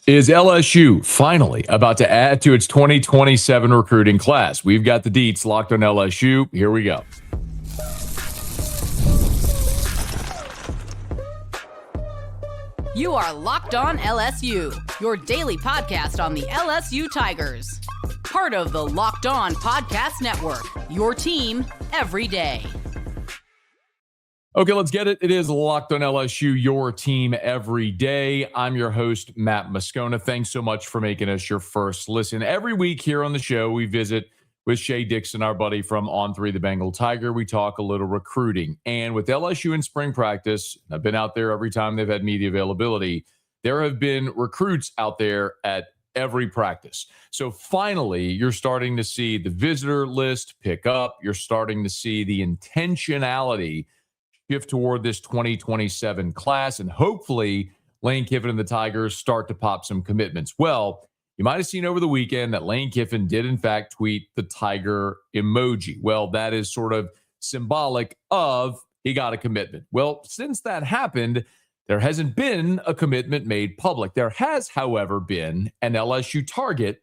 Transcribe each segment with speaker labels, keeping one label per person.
Speaker 1: Is LSU finally about to add to its 2027 recruiting class? We've got the deets locked on LSU. Here we go.
Speaker 2: You are Locked On LSU, your daily podcast on the LSU Tigers. Part of the Locked On Podcast Network, your team every day.
Speaker 1: Okay, let's get it. It is Locked On LSU, your team every day. I'm your host, Matt Moscona. Thanks so much for making us your first listen. Every week here on the show, we visit with Shea Dixon, our buddy from On 3 The Bengal Tiger. We talk a little recruiting. And with LSU in spring practice, I've been out there every time they've had media availability. There have been recruits out there at every practice. So finally, you're starting to see the visitor list pick up. You're starting to see the intentionality shift toward this 2027 class, and hopefully Lane Kiffin and the Tigers start to pop some commitments. Well, you might have seen over the weekend that Lane Kiffin did, in fact, tweet the tiger emoji. Well, that is sort of symbolic of he got a commitment. Well, since that happened, there hasn't been a commitment made public. There has, however, been an LSU target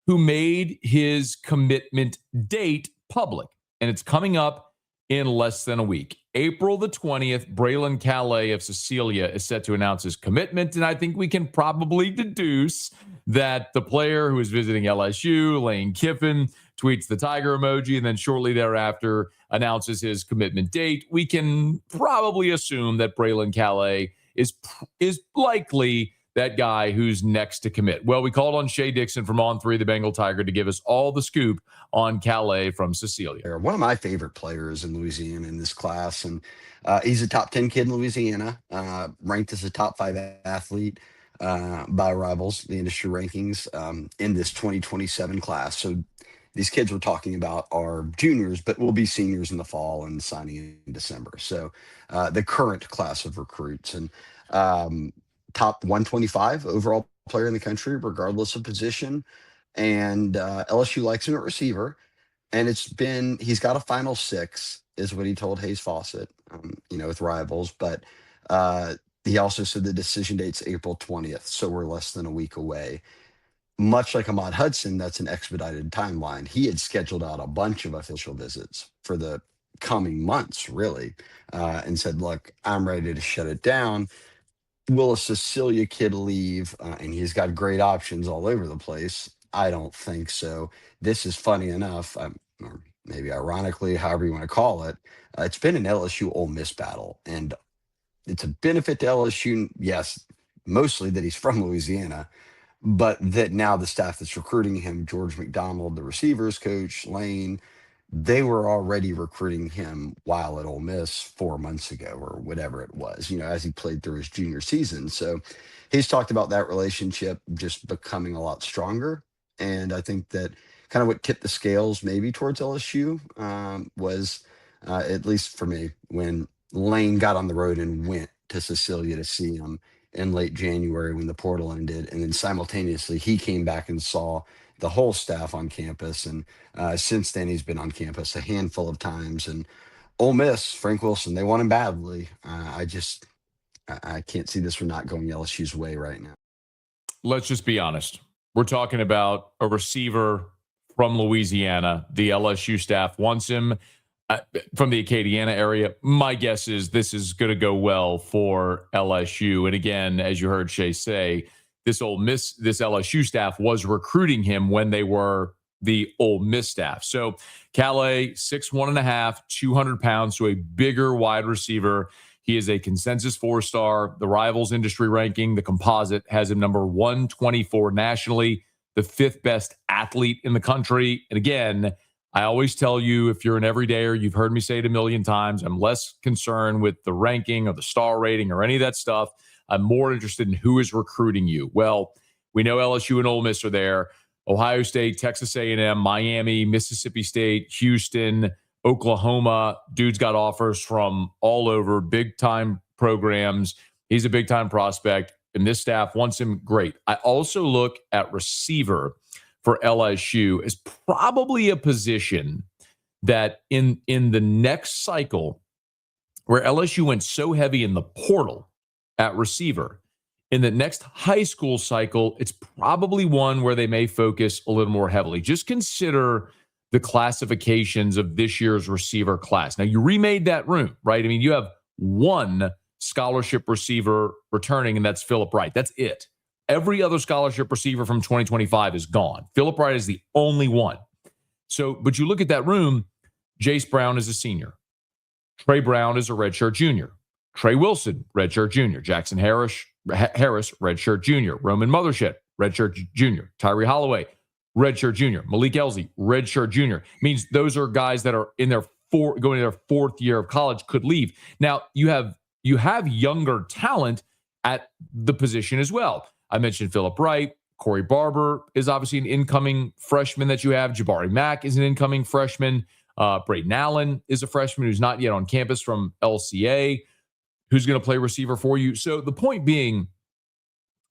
Speaker 1: who made his commitment date public, and it's coming up in less than a week. April the 20th, Brilland Calla of Cecilia is set to announce his commitment, and I think we can probably deduce that the player who is visiting LSU, Lane Kiffin, tweets the tiger emoji, and then shortly thereafter announces his commitment date. We can probably assume that Brilland Calla is likely that guy who's next to commit. Well, we called on Shea Dixon from On 3 The Bengal Tiger to give us all the scoop on Calais from Cecilia.
Speaker 3: One of my favorite players in Louisiana in this class, and he's a top 10 kid in Louisiana, ranked as a top 5 athlete by Rivals, the industry rankings, in this 2027 class. So these kids we're talking about are juniors, but will be seniors in the fall and signing in December. So the current class of recruits, and top 125 overall player in the country, regardless of position. And LSU likes him at receiver. And he's got a final 6, is what he told Hayes Fawcett, with Rivals. But he also said the decision date's April 20th. So we're less than a week away. Much like Ahmad Hudson, that's an expedited timeline. He had scheduled out a bunch of official visits for the coming months, really, and said, look, I'm ready to shut it down. Will a Cecilia kid leave? And he's got great options all over the place. I don't think so. This is funny enough, or maybe ironically, however you want to call it. It's been an LSU Ole Miss battle, and it's a benefit to LSU. Yes, mostly that he's from Louisiana, but that now the staff that's recruiting him, George McDonald, the receivers coach, Lane, they were already recruiting him while at Ole Miss 4 months ago or whatever it was, as he played through his junior season. So he's talked about that relationship just becoming a lot stronger. And I think that kind of what tipped the scales maybe towards LSU was, at least for me, when Lane got on the road and went to Cecilia to see him in late January when the portal ended. And then simultaneously, he came back and saw the whole staff on campus. And since then, he's been on campus a handful of times. And Ole Miss, Frank Wilson, they want him badly. I can't see this one not going LSU's way right now.
Speaker 1: Let's just be honest. We're talking about a receiver from Louisiana. The LSU staff wants him from the Acadiana area. My guess is this is going to go well for LSU. And again, as you heard Shea say, this LSU staff was recruiting him when they were the Ole Miss staff. So Calais, 6'1.5", 200 pounds, so a bigger wide receiver. He is a consensus 4-star. The Rivals industry ranking, the composite, has him number 124 nationally, the 5th best athlete in the country. And again, I always tell you, if you're an everydayer, you've heard me say it a million times, I'm less concerned with the ranking or the star rating or any of that stuff. I'm more interested in who is recruiting you. Well, we know LSU and Ole Miss are there. Ohio State, Texas A&M, Miami, Mississippi State, Houston, Oklahoma. Dude's got offers from all over, big-time programs. He's a big-time prospect, and this staff wants him. Great. I also look at receiver for LSU as probably a position that in the next cycle, where LSU went so heavy in the portal at receiver, In the next high school cycle, it's probably one where they may focus a little more heavily. Just consider the classifications of this year's receiver class. Now, you remade that room, right? I mean, you have one scholarship receiver returning, and that's Philip Wright. That's it. Every other scholarship receiver from 2025 is gone. Philip Wright is the only one. So, but you look at that room, Jace Brown is a senior. Trey Brown is a redshirt junior. Trey Wilson, redshirt junior. Jackson Harris, redshirt junior. Roman Mothershed, redshirt junior. Tyree Holloway, redshirt junior. Malik Elzy, redshirt junior. Means those are guys that are in their going to their fourth year of college, could leave. Now, you have younger talent at the position as well. I mentioned Philip Wright. Corey Barber is obviously an incoming freshman that you have. Jabari Mack is an incoming freshman. Braden Allen is a freshman who's not yet on campus from LCA, who's going to play receiver for you. So the point being,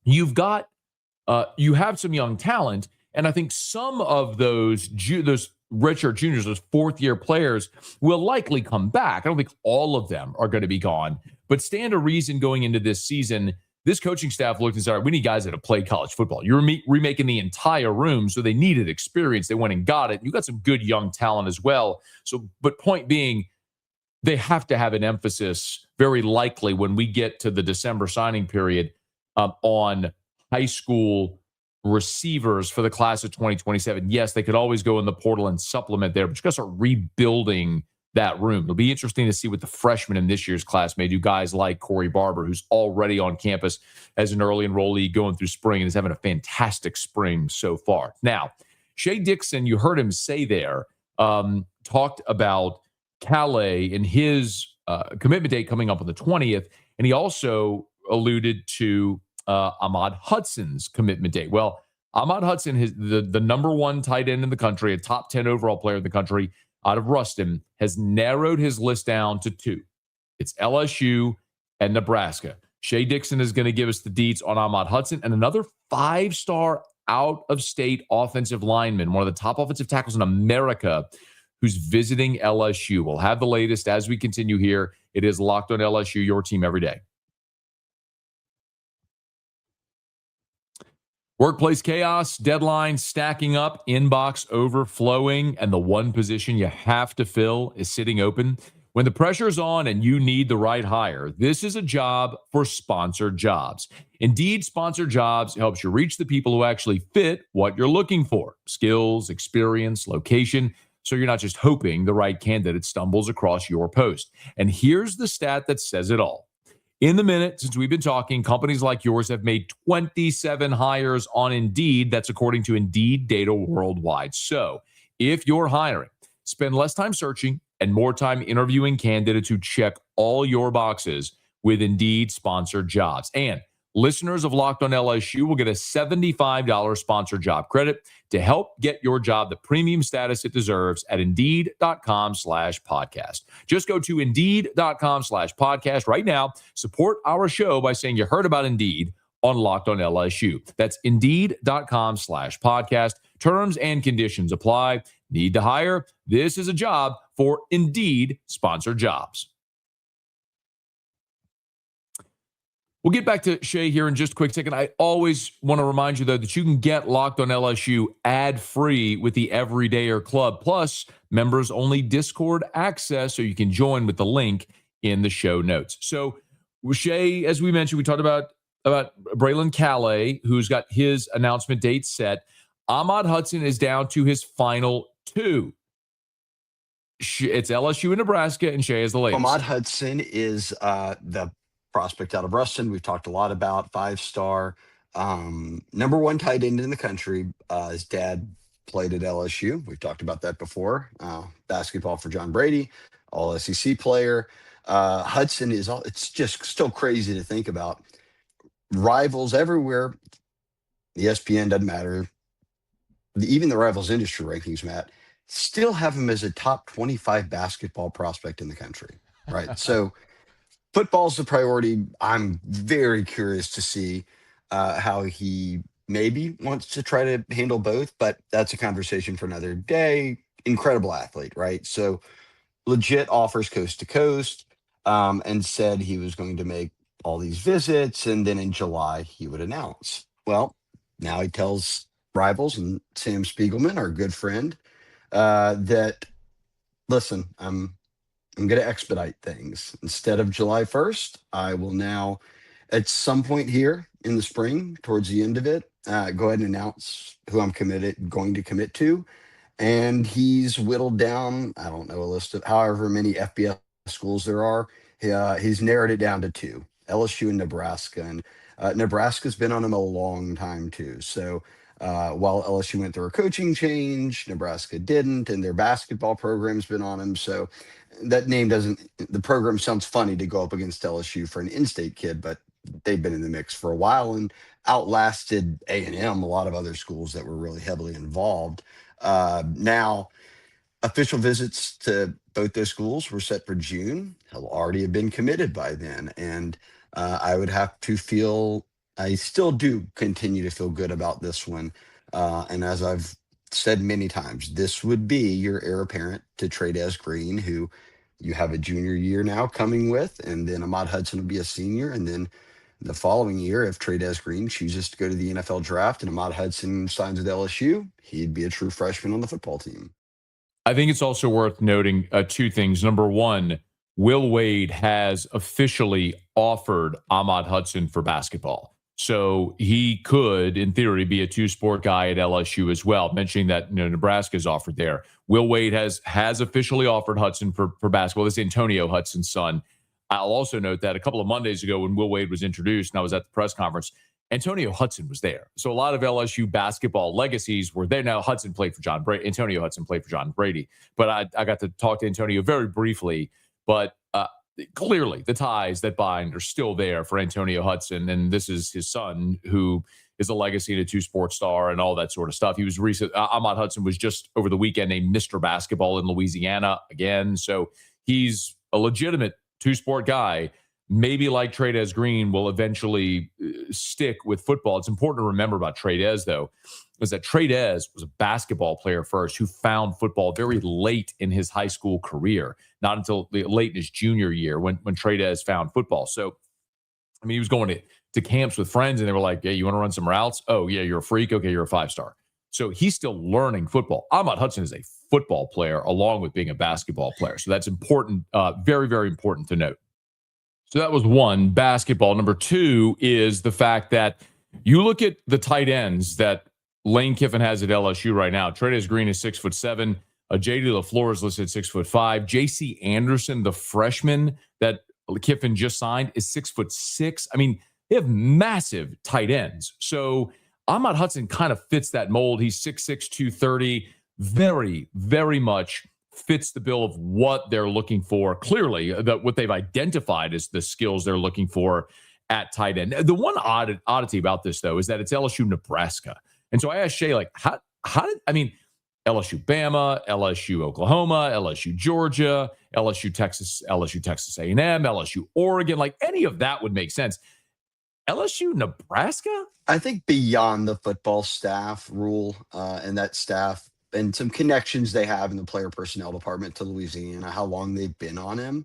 Speaker 1: you have some young talent, and I think some of those redshirt juniors, those fourth-year players, will likely come back. I don't think all of them are going to be gone, but stand to reason going into this season, this coaching staff looked and said, all right, we need guys that have played college football. You're remaking the entire room, so they needed experience. They went and got it. You got some good young talent as well. So, but point being, they have to have an emphasis, very likely, when we get to the December signing period, on high school receivers for the class of 2027. Yes, they could always go in the portal and supplement there, but you got to start rebuilding that room. It'll be interesting to see what the freshmen in this year's class may do. Guys like Corey Barber, who's already on campus as an early enrollee going through spring and is having a fantastic spring so far. Now, Shea Dixon, you heard him say there, talked about Calais and his commitment date coming up on the 20th, and he also alluded to Ahmad Hudson's commitment date. Well, Ahmad Hudson is the number one tight end in the country, a top 10 overall player in the country out of Ruston, has narrowed his list down to two. It's LSU and Nebraska. Shea Dixon is going to give us the deets on Ahmad Hudson and another five-star out-of-state offensive lineman, one of the top offensive tackles in America, who's visiting LSU. We'll have the latest as we continue here. It is Locked on LSU, your team every day. Workplace chaos, deadlines stacking up, inbox overflowing, and the one position you have to fill is sitting open. When the pressure's on and you need the right hire, this is a job for Sponsored Jobs. Indeed, Sponsored Jobs helps you reach the people who actually fit what you're looking for. Skills, experience, location, so you're not just hoping the right candidate stumbles across your post. And here's the stat that says it all. In the minute since we've been talking, companies like yours have made 27 hires on Indeed. That's according to Indeed data worldwide. So if you're hiring, spend less time searching and more time interviewing candidates who check all your boxes with Indeed Sponsored Jobs. And listeners of Locked on LSU will get a $75 sponsored job credit to help get your job the premium status it deserves at Indeed.com/podcast. Just go to Indeed.com/podcast right now. Support our show by saying you heard about Indeed on Locked on LSU. That's Indeed.com/podcast. Terms and conditions apply. Need to hire? This is a job for Indeed Sponsored Jobs. We'll get back to Shea here in just a quick second. I always want to remind you, though, that you can get Locked on LSU ad-free with the Everydayer Club, plus members-only Discord access, so you can join with the link in the show notes. So, Shea, as we mentioned, we talked about Brilland Calla, who's got his announcement date set. Ahmad Hudson is down to his final two. It's LSU and Nebraska, and Shea is the latest.
Speaker 3: Ahmad Hudson is the prospect out of Ruston. We've talked a lot about, five-star, number one tight end in the country. His dad played at LSU. We've talked about that before. Basketball for John Brady, all SEC player. Hudson it's just still crazy to think about. Rivals everywhere. ESPN doesn't matter. Even the Rivals industry rankings, Matt, still have him as a top 25 basketball prospect in the country, right? So football's the priority. I'm very curious to see how he maybe wants to try to handle both, but that's a conversation for another day. Incredible athlete, right? So legit offers coast to coast, and said he was going to make all these visits, and then in July he would announce. Well, now he tells Rivals and Sam Spiegelman, our good friend, that listen, I'm going to expedite things. Instead of July 1st, I will now, at some point here in the spring, towards the end of it, go ahead and announce who I'm going to commit to. And he's whittled down, I don't know, a list of however many FBS schools there are. He's narrowed it down to two, LSU and Nebraska. And Nebraska's been on him a long time too. So while LSU went through a coaching change, Nebraska didn't, and their basketball program's been on him. So that name the program sounds funny to go up against LSU for an in-state kid, but they've been in the mix for a while and outlasted A&M, a lot of other schools that were really heavily involved. Now, official visits to both those schools were set for June. He'll already have been committed by then. And I would have to feel, I still do continue to feel good about this one. And as I've said many times, this would be your heir apparent to Trades Green, who you have a junior year now coming with, and then Ahmad Hudson will be a senior. And then the following year, if Trades Green chooses to go to the NFL draft and Ahmad Hudson signs with LSU, he'd be a true freshman on the football team.
Speaker 1: I think it's also worth noting two things. Number one, Will Wade has officially offered Ahmad Hudson for basketball. So he could, in theory, be a two-sport guy at LSU as well, mentioning that Nebraska's offered there. Will Wade has officially offered Hudson for basketball. This is Antonio Hudson's son. I'll also note that a couple of Mondays ago when Will Wade was introduced and I was at the press conference, Antonio Hudson was there. So a lot of LSU basketball legacies were there. Now, Hudson played for John Brady. Antonio Hudson played for John Brady. But I got to talk to Antonio very briefly. But clearly, the ties that bind are still there for Antonio Hudson. And this is his son, who is a legacy and a two-sport star and all that sort of stuff. He was recent. Ahmad Hudson was just over the weekend named Mr. Basketball in Louisiana again. So he's a legitimate two-sport guy. Maybe like Trades Green will eventually stick with football. It's important to remember about Trades, though, is that Trades was a basketball player first who found football very late in his high school career, not until late in his junior year when Trades found football. So, I mean, he was going to camps with friends, and they were like, hey, you want to run some routes? Oh, yeah, you're a freak. Okay, you're a five-star. So he's still learning football. Ahmad Hudson is a football player along with being a basketball player. So that's important, very, very important to note. So that was one, basketball. Number two is the fact that you look at the tight ends that Lane Kiffin has at LSU right now. Trades Green is 6'7". J.D. LaFleur is listed at 6'5". J.C. Anderson, the freshman that Kiffin just signed, is 6'6". I mean, they have massive tight ends. So Ahmad Hudson kind of fits that mold. He's 6'6", 230, very, very much fits the bill of what they're looking for. Clearly, what they've identified as the skills they're looking for at tight end. The one oddity about this, though, is that it's LSU Nebraska. And so I asked Shay, like, how did, I mean, LSU Bama, LSU Oklahoma, LSU Georgia, LSU Texas A&M, LSU Oregon, like any of that would make sense. LSU Nebraska?
Speaker 3: I think beyond the football staff rule and that staff and some connections they have in the player personnel department to Louisiana, how long they've been on him.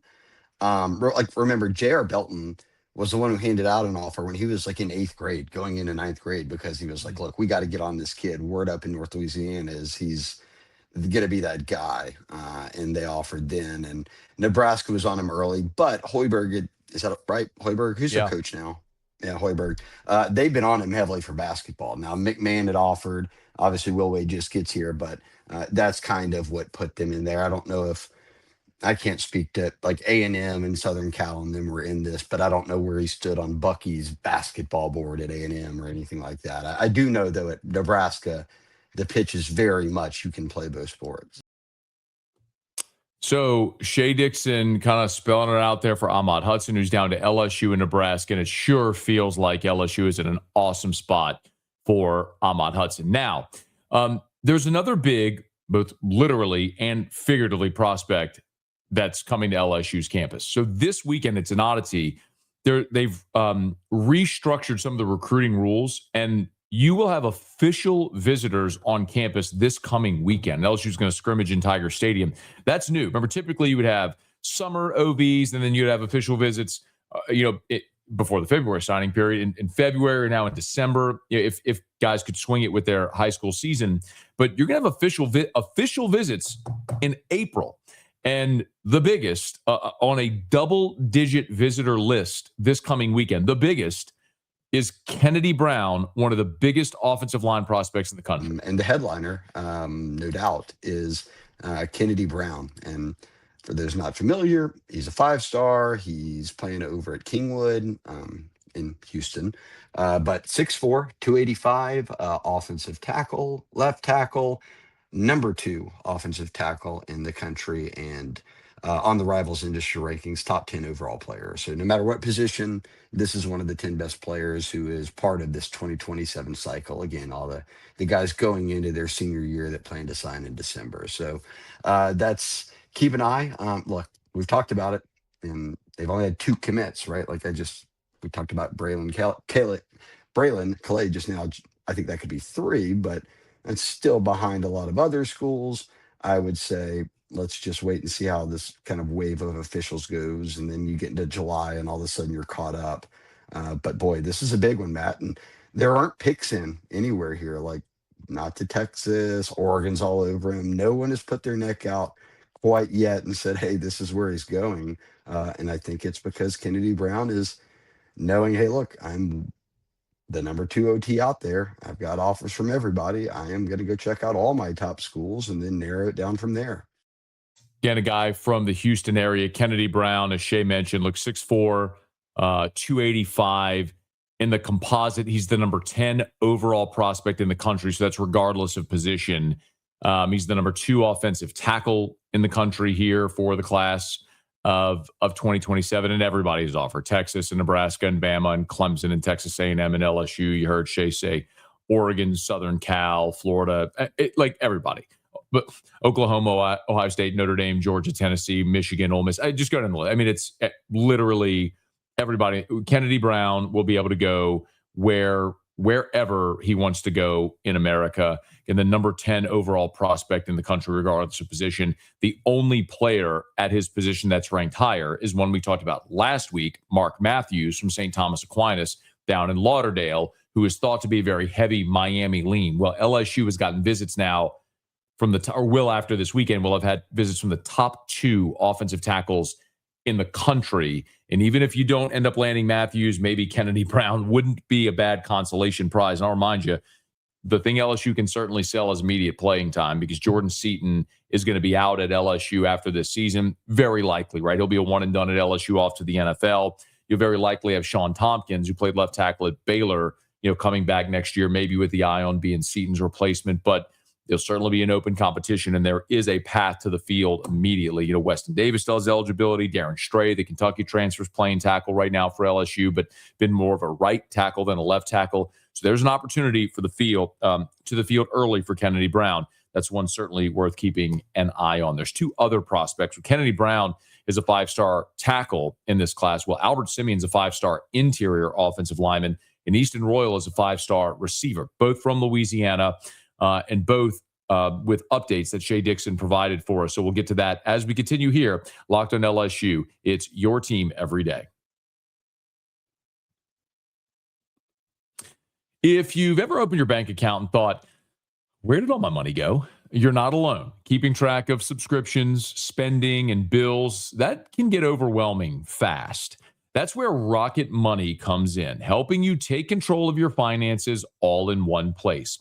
Speaker 3: Remember, J.R. Belton was the one who handed out an offer when he was like in 8th grade, going into 9th grade, because he was like, look, we got to get on this kid. Word up in North Louisiana is he's going to be that guy. And they offered then. And Nebraska was on him early. But Hoiberg, is that right? Hoiberg, who's their coach now? Yeah, Hoiberg. They've been on him heavily for basketball. Now, McMahon had offered. Obviously, Will Wade just gets here, but that's kind of what put them in there. I don't know if I can't speak to like A&M and Southern Cal and them were in this, but I don't know where he stood on Bucky's basketball board at A&M or anything like that. I do know, though, at Nebraska, the pitch is very much you can play both sports.
Speaker 1: So Shea Dixon kind of spelling it out there for Ahmad Hudson, who's down to LSU and Nebraska, and it sure feels like LSU is in an awesome spot for Ahmad Hudson. Now, there's another big, both literally and figuratively, prospect that's coming to LSU's campus. So this weekend, it's an oddity. They've restructured some of the recruiting rules, and you will have official visitors on campus this coming weekend. LSU's going to scrimmage in Tiger Stadium. That's new. Remember, typically you would have summer OVs, and then you'd have official visits. before the February signing period, in February, now in December, if guys could swing it with their high school season. But you're going to have official visits in April. And the biggest on a double-digit visitor list this coming weekend, the biggest is Kennedy Brown, one of the biggest offensive line prospects in the country.
Speaker 3: And the headliner, no doubt, is Kennedy Brown. And for those not familiar, he's a 5-star. He's playing over at Kingwood in Houston. But 6'4", 285, offensive tackle, left tackle, number 2 offensive tackle in the country, and on the Rivals industry rankings, top 10 overall player. So no matter what position, this is one of the 10 best players who is part of this 2027 cycle. Again, all the guys going into their senior year that plan to sign in December. So that's keep an eye. Look, we've talked about it, and they've only had 2 commits, right? Like we talked about Brilland Calais just now. I think that could be 3, but it's still behind a lot of other schools. I would say let's just wait and see how this kind of wave of officials goes, and then you get into July and all of a sudden you're caught up. But boy, this is a big one, Matt, and there aren't picks in anywhere here, like not to Texas. Oregon's all over him. No one has put their neck out quite yet and said, hey, this is where he's going. And I think it's because Kennedy Brown is knowing, hey, look, I'm the number 2 OT out there. I've got offers from everybody. I am going to go check out all my top schools and then narrow it down from there.
Speaker 1: Again, a guy from the Houston area, Kennedy Brown, as Shay mentioned, looks 6'4", 285. In the composite, he's the number 10 overall prospect in the country, so that's regardless of position. He's the number 2 offensive tackle in the country here for the class of 2027, and everybody's offered. Texas and Nebraska and Bama and Clemson and Texas A&M and LSU. You heard Shay say Oregon, Southern Cal, Florida, like everybody. But Oklahoma, Ohio State, Notre Dame, Georgia, Tennessee, Michigan, Ole Miss. I just go down the list. I mean, it's literally everybody. Kennedy Brown will be able to go wherever he wants to go in America, and the number 10 overall prospect in the country, regardless of position. The only player at his position that's ranked higher is one we talked about last week, Mark Matthews from St. Thomas Aquinas down in Lauderdale, who is thought to be very heavy Miami lean. Well, LSU has gotten visits now from will after this weekend, will have had visits from the top 2 offensive tackles in the country. And even if you don't end up landing Matthews, maybe Kennedy Brown wouldn't be a bad consolation prize. And I'll remind you, the thing LSU can certainly sell is immediate playing time, because Jordan Seaton is going to be out at LSU after this season. Very likely, right? He'll be a one and done at LSU, off to the NFL. You'll very likely have Sean Tompkins, who played left tackle at Baylor, coming back next year, maybe with the eye on being Seaton's replacement. But there'll certainly be an open competition, and there is a path to the field immediately. Weston Davis still has eligibility. Darren Stray, the Kentucky transfer, is playing tackle right now for LSU, but been more of a right tackle than a left tackle. So there's an opportunity for the field, to the field early for Kennedy Brown. That's one certainly worth keeping an eye on. There's 2 other prospects. Kennedy Brown is a 5-star tackle in this class. Well, Albert Simien is a 5-star interior offensive lineman, and Easton Royal is a 5-star receiver, both from Louisiana. And both with updates that Shay Dixon provided for us. So we'll get to that as we continue here. Locked on LSU. It's your team every day. If you've ever opened your bank account and thought, where did all my money go? You're not alone. Keeping track of subscriptions, spending, and bills, that can get overwhelming fast. That's where Rocket Money comes in, helping you take control of your finances all in one place.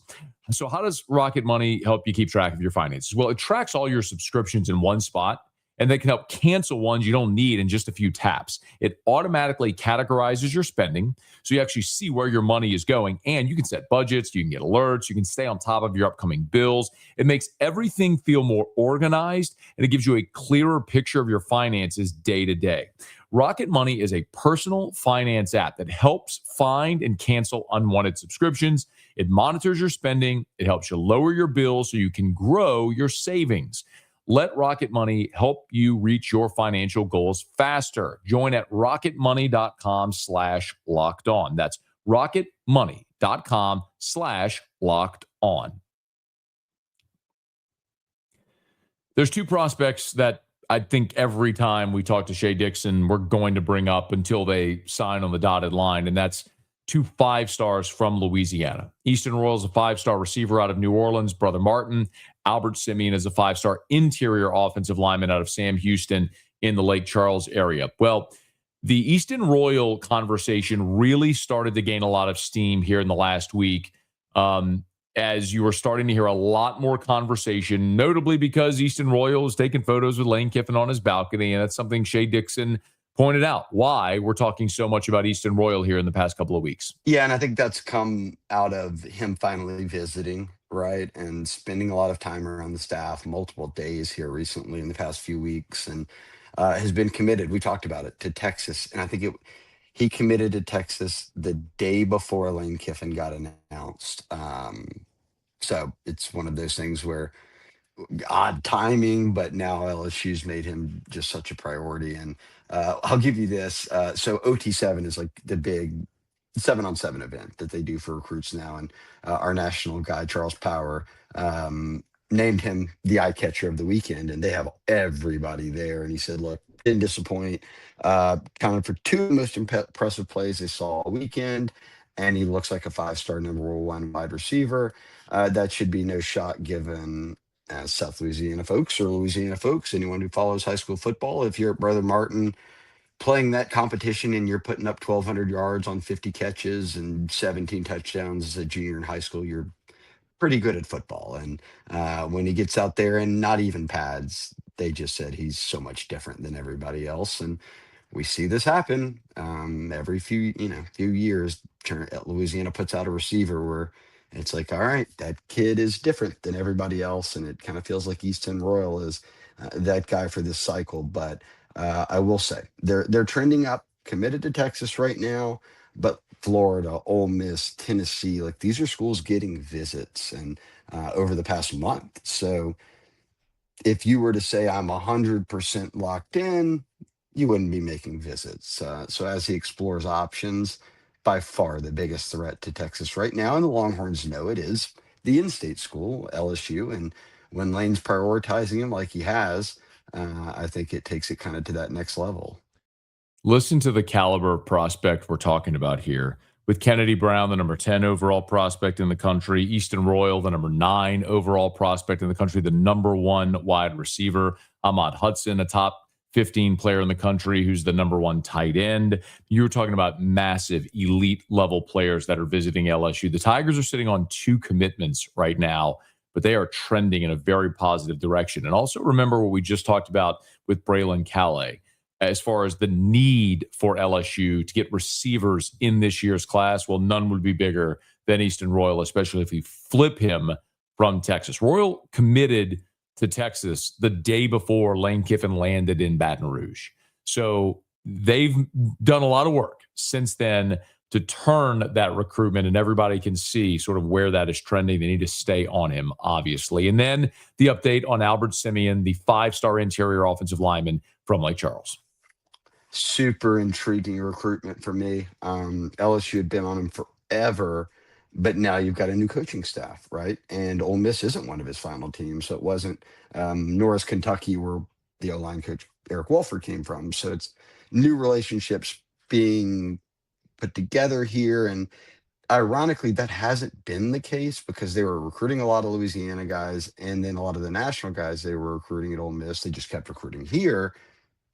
Speaker 1: So how does Rocket Money help you keep track of your finances? Well, it tracks all your subscriptions in one spot, and they can help cancel ones you don't need in just a few taps. It automatically categorizes your spending, so you actually see where your money is going, and you can set budgets, you can get alerts, you can stay on top of your upcoming bills. It makes everything feel more organized, and it gives you a clearer picture of your finances day to day. Rocket Money is a personal finance app that helps find and cancel unwanted subscriptions. It monitors your spending. It helps you lower your bills so you can grow your savings. Let Rocket Money help you reach your financial goals faster. Join at rocketmoney.com/lockedon. That's rocketmoney.com/lockedon. There's 2 prospects that I think every time we talk to Shea Dixon, we're going to bring up until they sign on the dotted line, and that's 2 5-stars from Louisiana. Easton Royal is a 5-star receiver out of New Orleans, Brother Martin. Albert Simien is a 5-star interior offensive lineman out of Sam Houston in the Lake Charles area. Well, the Easton Royal conversation really started to gain a lot of steam here in the last week. As you were starting to hear a lot more conversation, notably because Easton Royal is taking photos with Lane Kiffin on his balcony, and that's something Shea Dixon pointed out, why we're talking so much about Easton Royal here in the past couple of weeks.
Speaker 3: Yeah, and I think that's come out of him finally visiting, right? And spending a lot of time around the staff, multiple days here recently in the past few weeks, and has been committed. We talked about it, to Texas. And I think he committed to Texas the day before Lane Kiffin got announced. So it's one of those things where odd timing, but now LSU's made him just such a priority. And I'll give you this. So OT7 is like the big 7-on-7 event that they do for recruits now. And our national guy, Charles Power, named him the eye catcher of the weekend. And they have everybody there. And he said, look, didn't disappoint. Counted for 2 of the most impressive plays they saw all weekend. And he looks like a 5-star number 1 wide receiver. That should be no shot given South Louisiana folks or Louisiana folks, anyone who follows high school football. If you're at Brother Martin playing that competition and you're putting up 1,200 yards on 50 catches and 17 touchdowns as a junior in high school, you're pretty good at football. And when he gets out there and not even pads, they just said he's so much different than everybody else. And we see this happen every few years. Louisiana puts out a receiver where it's like, all right, that kid is different than everybody else, and it kind of feels like Easton Royal is that guy for this cycle. But I will say they're trending up, committed to Texas right now, but Florida, Ole Miss, Tennessee, like these are schools getting visits and over the past month. So if you were to say I'm 100% locked in, you wouldn't be making visits. So as he explores options, by far the biggest threat to Texas right now, and the Longhorns know it, is the in-state school, LSU. And when Lane's prioritizing him like he has, I think it takes it kind of to that next level.
Speaker 1: Listen to the caliber of prospect we're talking about here. With Kennedy Brown, the number 10 overall prospect in the country, Easton Royal, the number 9 overall prospect in the country, the number 1 wide receiver, Ahmad Hudson, a top 15 player in the country who's the number 1 tight end. You're talking about massive elite level players that are visiting LSU. The Tigers are sitting on 2 commitments right now, but they are trending in a very positive direction. And also remember what we just talked about with Brilland Calla as far as the need for LSU to get receivers in this year's class. Well, none would be bigger than Easton Royal, especially if we flip him from Texas. Royal committed to Texas the day before Lane Kiffin landed in Baton Rouge. So they've done a lot of work since then to turn that recruitment, and everybody can see sort of where that is trending. They need to stay on him, obviously. And then the update on Albert Simien, the 5-star interior offensive lineman from Lake Charles.
Speaker 3: Super intriguing recruitment for me. LSU had been on him forever, but now you've got a new coaching staff, right? And Ole Miss isn't one of his final teams, so it wasn't Norris, Kentucky, where the O-line coach Eric Wolford came from. So it's new relationships being put together here. And ironically, that hasn't been the case because they were recruiting a lot of Louisiana guys, and then a lot of the national guys they were recruiting at Ole Miss, they just kept recruiting here.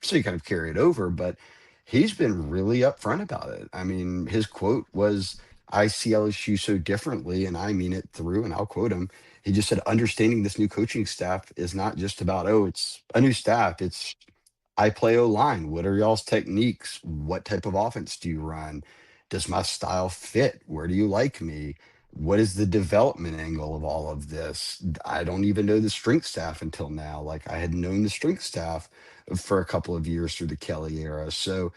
Speaker 3: So you kind of carry it over, but he's been really upfront about it. I mean, his quote was, I see LSU so differently, and I mean it through, and I'll quote him. He just said, understanding this new coaching staff is not just about, oh, it's a new staff. It's, I play O-line. What are y'all's techniques? What type of offense do you run? Does my style fit? Where do you like me? What is the development angle of all of this? I don't even know the strength staff until now. Like, I had known the strength staff for a couple of years through the Kelly era. So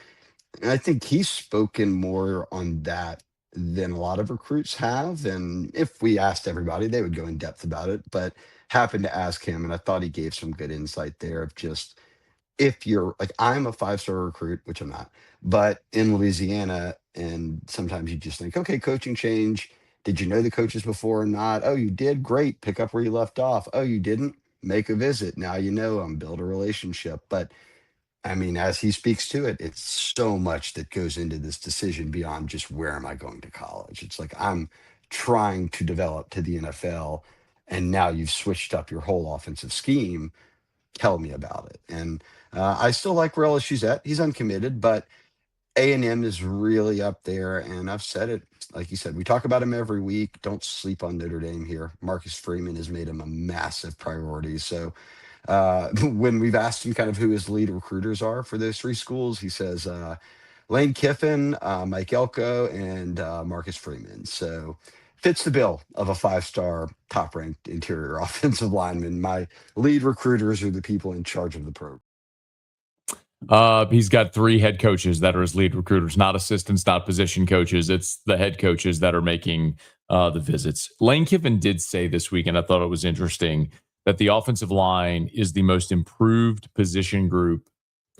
Speaker 3: I think he's spoken more on that than a lot of recruits have. And if we asked everybody, they would go in depth about it, but happened to ask him. And I thought he gave some good insight there of just, if you're like, I'm a 5-star recruit, which I'm not, but in Louisiana, and sometimes you just think, okay, coaching change. Did you know the coaches before or not? Oh, you did? Great. Pick up where you left off. Oh, you didn't? make a visit. Now you know him, build a relationship. But I mean, as he speaks to it, it's so much that goes into this decision beyond just where am I going to college. It's like I'm trying to develop to the NFL, and now you've switched up your whole offensive scheme. Tell me about it. And I still like where LSU's at. He's uncommitted, but A&M is really up there. And I've said it, like you said, we talk about him every week. Don't sleep on Notre Dame here. Marcus Freeman has made him a massive priority. So when we've asked him kind of who his lead recruiters are for those three schools, he says Lane Kiffin, Mike Elko, and Marcus Freeman. So fits the bill of a five-star top-ranked interior offensive lineman. My lead recruiters are the people in charge of the program.
Speaker 1: He's got 3 head coaches that are his lead recruiters, not assistants, not position coaches. It's the head coaches that are making the visits. Lane Kiffin did say this week, and I thought it was interesting, that the offensive line is the most improved position group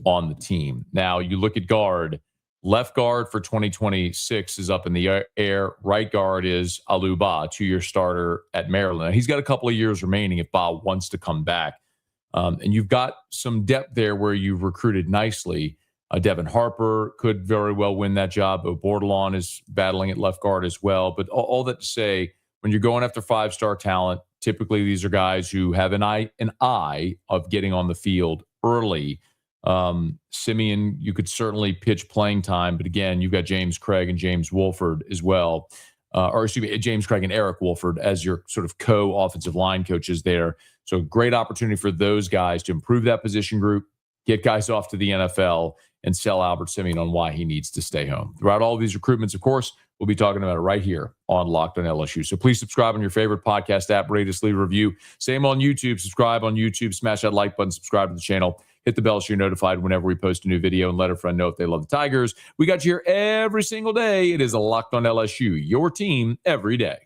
Speaker 1: on the team. Now, you look at guard. Left guard for 2026 is up in the air. Right guard is Alou Ba, 2-year starter at Maryland. He's got a couple of years remaining if Ba wants to come back. And you've got some depth there where you've recruited nicely. Devin Harper could very well win that job. Bordelon is battling at left guard as well. But all that to say, when you're going after 5-star talent, typically these are guys who have an eye of getting on the field early. Simien, you could certainly pitch playing time, but again, you've got James Craig and James Wolford as well. James Craig and Eric Wolford as your sort of co-offensive line coaches there. So great opportunity for those guys to improve that position group, get guys off to the NFL, and sell Albert Simien on why he needs to stay home. Throughout all of these recruitments, of course, we'll be talking about it right here on Locked on LSU. So please subscribe on your favorite podcast app, rate us, leave a review. Same on YouTube. Subscribe on YouTube. Smash that like button. Subscribe to the channel. Hit the bell so you're notified whenever we post a new video, and let a friend know if they love the Tigers. We got you here every single day. It is a Locked on LSU, your team every day.